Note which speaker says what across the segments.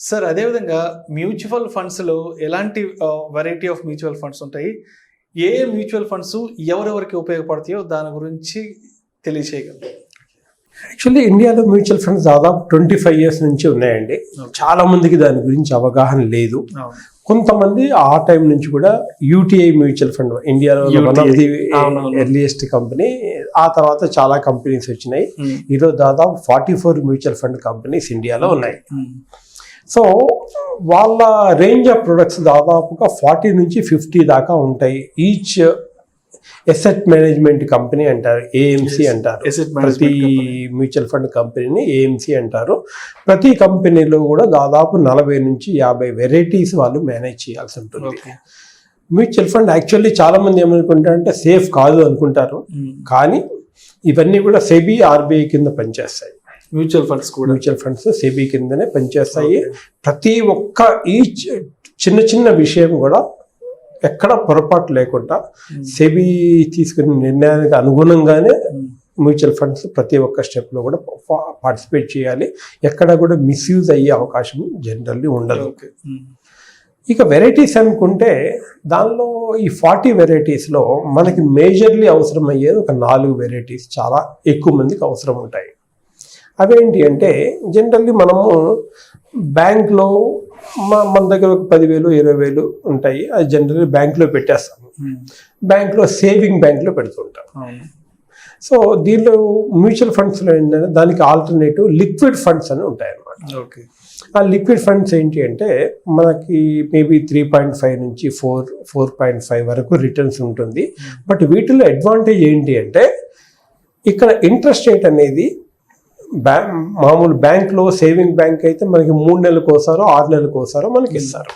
Speaker 1: Sir అదేవిధంగా mutual ఫండ్స్లో ఎలాంటి వెరైటీ ఆఫ్ మ్యూచువల్ ఫండ్స్ ఉంటాయి, ఏ మ్యూచువల్ ఫండ్స్ ఎవరెవరికి ఉపయోగపడతాయో దాని గురించి తెలియచేయగలరు?
Speaker 2: యాక్చువల్లీ ఇండియాలో మ్యూచువల్ ఫండ్స్ దాదాపు 25 years నుంచి ఉన్నాయండి. చాలా మందికి దాని గురించి అవగాహన లేదు. కొంతమంది ఆ టైం నుంచి కూడా యూటీఐ మ్యూచువల్ ఫండ్ ఇండియాలో one of the earliest company. ఆ తర్వాత చాలా కంపెనీస్ వచ్చినాయి. ఈరోజు దాదాపు 44 మ్యూచువల్ ఫండ్ కంపెనీస్ ఇండియాలో ఉన్నాయి. సో వాళ్ళ రేంజ్ ఆఫ్ ప్రొడక్ట్స్ దాదాపుగా 40 నుంచి 50 దాకా ఉంటాయి. ఈచ్ ఎసెట్ మేనేజ్మెంట్ కంపెనీ అంటారు, ఏఎంసీ అంటారు. ప్రతి మ్యూచువల్ ఫండ్ కంపెనీని ఏఎంసీ అంటారు. ప్రతి కంపెనీలో కూడా దాదాపు 40 నుంచి 50 వెరైటీస్ వాళ్ళు మేనేజ్ చేయాల్సి ఉంటుంది. మ్యూచువల్ ఫండ్ యాక్చువల్లీ చాలా మంది ఏమనుకుంటారంటే సేఫ్ కాదు అనుకుంటారు, కానీ ఇవన్నీ కూడా సెబీ ఆర్బీఐ కింద పనిచేస్తాయి. మ్యూచువల్ ఫండ్స్ సెబీ కిందనే పనిచేస్తాయి. ప్రతి ఒక్క ఈచ్ చిన్న విషయం కూడా ఎక్కడ పొరపాటు లేకుండా సెబీ తీసుకునే నిర్ణయానికి అనుగుణంగానే మ్యూచువల్ ఫండ్స్ ప్రతి ఒక్క స్టెప్లో కూడా పార్టిసిపేట్ చేయాలి. ఎక్కడ కూడా మిస్యూజ్ అయ్యే అవకాశం జనరల్లీ ఉండదు. ఇక వెరైటీస్ అనుకుంటే దానిలో ఈ 40 వెరైటీస్లో మనకి మేజర్లీ అవసరం అయ్యేది ఒక 4 వెరైటీస్ చాలా ఎక్కువ మందికి అవసరం ఉంటాయి. అవేంటి అంటే జనరల్లీ మనము బ్యాంక్లో మన దగ్గర ఒక 10,000 20,000 ఉంటాయి. అది జనరల్లీ బ్యాంక్లో పెట్టేస్తాము. బ్యాంక్లో సేవింగ్ బ్యాంక్లో పెడుతుంటాం. సో దీనిలో మ్యూచువల్ ఫండ్స్లో ఏంటంటే దానికి ఆల్టర్నేటివ్ లిక్విడ్ ఫండ్స్ అని ఉంటాయి అన్నమాట. ఆ లిక్విడ్ ఫండ్స్ ఏంటి అంటే మనకి మేబీ 3.5 నుంచి 4.5 వరకు రిటర్న్స్ ఉంటుంది. బట్ వీటిలో అడ్వాంటేజ్ ఏంటి అంటే ఇక్కడ ఇంట్రెస్ట్ రేట్ అనేది మామూలు బ్యాంక్లో సేవింగ్ బ్యాంక్ అయితే మనకి 3 నెలలకు ఒకసారో 6 నెలలకు ఒకసారో మనకి ఇస్తారు.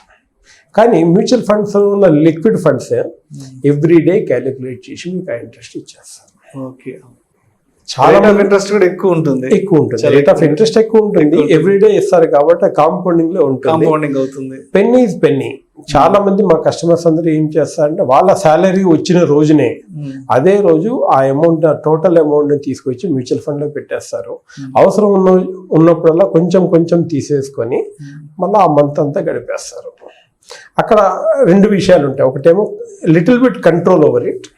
Speaker 2: కానీ మ్యూచువల్ ఫండ్స్ ఉన్న లిక్విడ్ ఫండ్స్ ఎవ్రీడే క్యాలిక్యులేట్ చేసి మీకు ఆ ఇంట్రెస్ట్ ఇచ్చేస్తారు.
Speaker 1: చాలా ఇంట్రెస్ట్ కూడా ఎక్కువ ఉంటుంది.
Speaker 2: రేట్ ఆఫ్ ఇంట్రెస్ట్ ఎక్కువ ఉంటుంది. ఎవ్రీడే ఇస్తారు కాబట్టి కాంపౌండింగ్ లో ఉంటుంది. Penny is penny. చాలా మంది మా కస్టమర్స్ అందరూ ఏం చేస్తారంటే వాళ్ళ శాలరీ వచ్చిన రోజునే అదే రోజు ఆ అమౌంట్ టోటల్ అమౌంట్ తీసుకొచ్చి మ్యూచువల్ ఫండ్ లో పెట్టేస్తారు. అవసరం ఉన్నప్పుడల్లా కొంచెం తీసేసుకొని మళ్ళీ ఆ మంత్ అంతా గడిపేస్తారు. అక్కడ 2 విషయాలు ఉంటాయి. ఒకటేమో little bit control over it,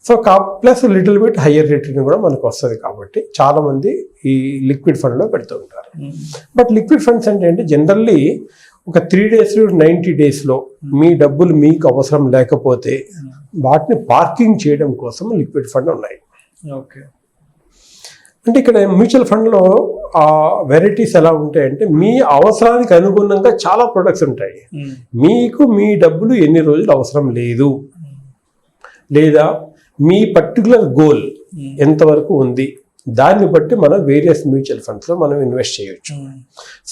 Speaker 2: so plus little bit higher return కూడా మనకు వస్తుంది. కాబట్టి చాలా మంది ఈ లిక్విడ్ ఫండ్ లో పెడుతూ ఉంటారు. బట్ లిక్విడ్ ఫండ్స్ అంటే జనరల్లీ ఒక 3 days 90 daysలో మీ డబ్బులు మీకు అవసరం లేకపోతే వాటిని పార్కింగ్ చేయడం కోసం లిక్విడ్ ఫండ్ ఉన్నాయి. అంటే ఇక్కడ మ్యూచువల్ ఫండ్లో ఆ వెరైటీస్ ఎలా ఉంటాయంటే మీ అవసరానికి అనుగుణంగా చాలా ప్రొడక్ట్స్ ఉంటాయి. మీకు మీ డబ్బులు ఎన్ని రోజులు అవసరం లేదు, లేదా మీ పర్టికులర్ గోల్ ఎంతవరకు ఉంది, దాన్ని బట్టి మనం వేరియస్ మ్యూచువల్ ఫండ్స్లో మనం ఇన్వెస్ట్ చేయొచ్చు.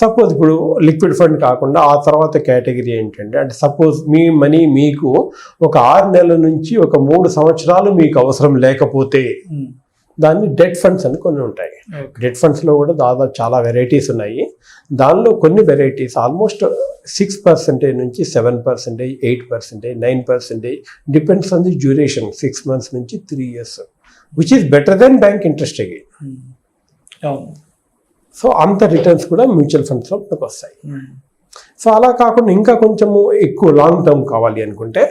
Speaker 2: సపోజ్ ఇప్పుడు లిక్విడ్ ఫండ్ కాకుండా ఆ తర్వాత కేటగిరీ ఏంటంటే అంటే సపోజ్ మీ మనీ మీకు ఒక 6 నెలల నుంచి ఒక 3 సంవత్సరాలు మీకు అవసరం లేకపోతే దాన్ని డెట్ ఫండ్స్ అని కొన్ని ఉంటాయి. డెట్ ఫండ్స్లో కూడా దాదాపు చాలా వెరైటీస్ ఉన్నాయి. దానిలో కొన్ని వెరైటీస్ ఆల్మోస్ట్ 6% నుంచి 7%, 8%, 9%, depends on the duration. 6 months నుంచి 3 years, which is better then bank interest again. So అంత రిటర్న్స్ కూడా మ్యూచువల్ ఫండ్స్లో మనకు వస్తాయి. సో అలా కాకుండా ఇంకా కొంచెము ఎక్కువ లాంగ్ టర్మ్ కావాలి అనుకుంటే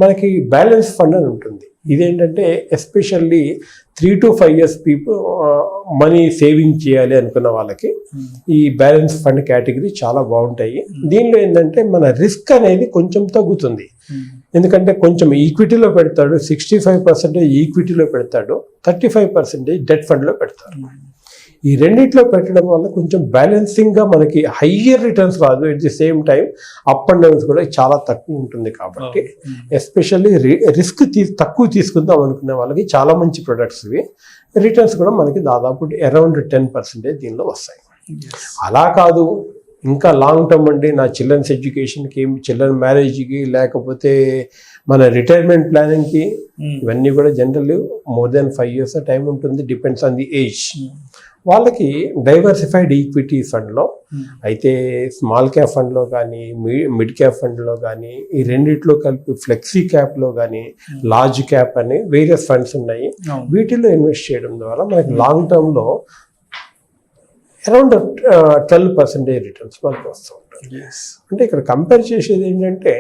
Speaker 2: మనకి బ్యాలెన్స్ ఫండ్ అని ఉంటుంది. ఇదేంటంటే especially 3 to 5 years people money saving చేయాలి అనుకున్న వాళ్ళకి ఈ బ్యాలెన్స్ ఫండ్ కేటగిరీ చాలా బాగుంటాయి. దీనిలో ఏంటంటే మన రిస్క్ అనేది కొంచెం తగ్గుతుంది. ఎందుకంటే కొంచెం ఈక్విటీలో పెడతాడు, 65% ఈక్విటీలో పెడతాడు, 35% డెట్ ఫండ్లో పెడతారు. ఈ రెండిట్లో పెట్టడం వల్ల కొంచెం బ్యాలెన్సింగ్గా మనకి హయ్యర్ రిటర్న్స్ రాదు. At the same time up and downs కూడా చాలా తక్కువ ఉంటుంది. కాబట్టి ఎస్పెషల్లీ రిస్క్ తక్కువ తీసుకుందాం అనుకునే వాళ్ళకి చాలా మంచి ప్రొడక్ట్స్ ఇవి. రిటర్న్స్ కూడా మనకి దాదాపు అరౌండ్ 10% దీనిలో వస్తాయి. అలా కాదు ఇంకా లాంగ్ టర్మ్ అండి, నా చిల్డ్రన్స్ ఎడ్యుకేషన్కి, చిల్డ్రన్ మ్యారేజ్కి, లేకపోతే మన రిటైర్మెంట్ ప్లానింగ్కి, ఇవన్నీ కూడా generally more than 5 years time ఉంటుంది. Depends on the age. వాళ్ళకి డైవర్సిఫైడ్ ఈక్విటీ ఫండ్లో అయితే స్మాల్ క్యాప్ ఫండ్లో కానీ మిడ్ క్యాప్ ఫండ్లో కానీ ఈ రెండిట్లో కలిపి ఫ్లెక్సీ క్యాప్లో కానీ లార్జ్ క్యాప్ అని వేరియస్ ఫండ్స్ ఉన్నాయి. వీటిల్లో ఇన్వెస్ట్ చేయడం ద్వారా మనకి లాంగ్ టర్మ్లో అరౌండ్ 12% రిటర్న్స్ మనకు వస్తూ ఉంటుంది. అంటే ఇక్కడ కంపేర్ చేసేది ఏంటంటే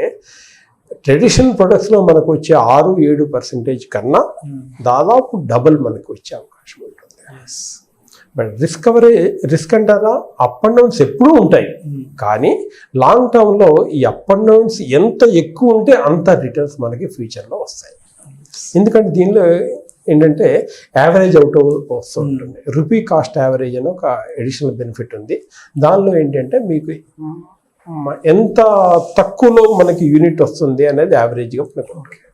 Speaker 2: ట్రెడిషనల్ ప్రొడక్ట్స్లో మనకు వచ్చే 6-7% కన్నా దాదాపు డబుల్ మనకు వచ్చే అవకాశం ఉంటుంది. బట్ రిస్క్ అంటారా, అప్ అండ్ డౌన్స్ ఎప్పుడూ ఉంటాయి, కానీ లాంగ్ టర్మ్లో ఈ అప్ అండ్ డౌన్స్ ఎంత ఎక్కువ ఉంటే అంత రిటర్న్స్ మనకి ఫ్యూచర్లో వస్తాయి. ఎందుకంటే దీనిలో ఏంటంటే యావరేజ్ అవుట్ వస్తూ ఉంటుంది. రూపీ కాస్ట్ యావరేజ్ అని ఒక అడిషనల్ బెనిఫిట్ ఉంది. దానిలో ఏంటంటే మీకు ఎంత తక్కువలో మనకి యూనిట్ వస్తుంది అనేది యావరేజ్గా మనకు ఉంటుంది.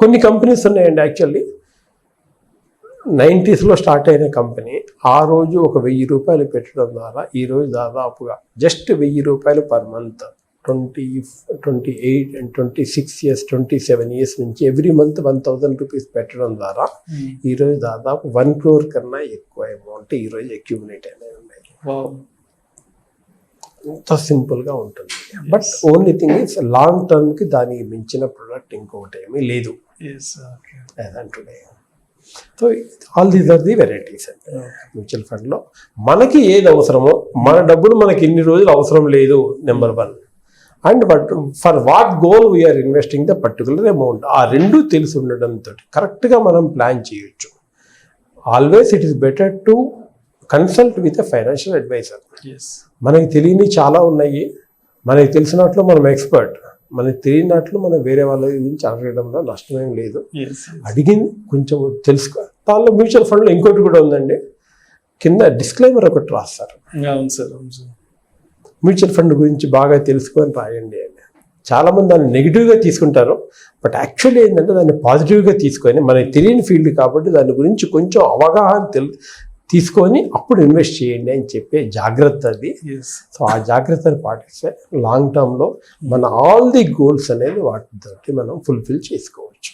Speaker 2: కొన్ని కంపెనీస్ ఉన్నాయండి, యాక్చువల్లీ 90s స్టార్ట్ అయిన కంపెనీ ఆ రోజు ఒక 1000 రూపాయలు పెట్టడం ద్వారా ఈరోజు దాదాపుగా జస్ట్ 1000 రూపాయలు per month 28 and 26 years 27 years నుంచి ఎవ్రీ మంత్ 1000 రూపీస్ పెట్టడం ద్వారా ఈరోజు దాదాపు 1 crore కన్నా ఎక్కువ అమౌంట్ ఈరోజు అక్యూములేట్ అయినాయి ఉన్నాయి. అంత సింపుల్గా ఉంటుంది. But only thing is long టర్మ్కి దానికి మించిన ప్రొడక్ట్ ఇంకొకటి ఏమీ లేదు today. So all these are the varieties అండి మ్యూచువల్ ఫండ్లో. మనకి ఏది అవసరమో, మన డబ్బులు మనకి ఇన్ని రోజులు అవసరం లేదు number 1, and but for what goal we are investing the particular amount. ఆ రెండు తెలిసి ఉండడంతో కరెక్ట్గా మనం ప్లాన్ చేయొచ్చు. Always it is better to consult with a financial advisor. మనకి తెలియని చాలా ఉన్నాయి, మనకి తెలిసినట్లు మనం ఎక్స్పర్ట్, మనకి తెలియనట్లు మనం వేరే వాళ్ళ గురించి అడగడంలో నష్టమేం లేదు. అడిగింది కొంచెం తెలుసుకో. దానిలో మ్యూచువల్ ఫండ్లో ఇంకోటి కూడా ఉందండి, కింద డిస్క్లైమర్ ఒకటి రాస్తారు. మ్యూచువల్ ఫండ్ గురించి బాగా తెలుసుకొని రాయండి అని. చాలామంది దాన్ని నెగిటివ్గా తీసుకుంటారు, బట్ యాక్చువల్లీ ఏంటంటే దాన్ని పాజిటివ్గా తీసుకొని, మనకి తెలియని ఫీల్డ్ కాబట్టి దాని గురించి కొంచెం అవగాహన తీసుకొని అప్పుడు ఇన్వెస్ట్ చేయండి అని చెప్పే జాగ్రత్త అది. సో ఆ జాగ్రత్తను పాటిస్తే లాంగ్ టర్మ్లో మన ఆల్ ది గోల్స్ అనేది వాటితోటి మనం ఫుల్ఫిల్ చేసుకోవచ్చు.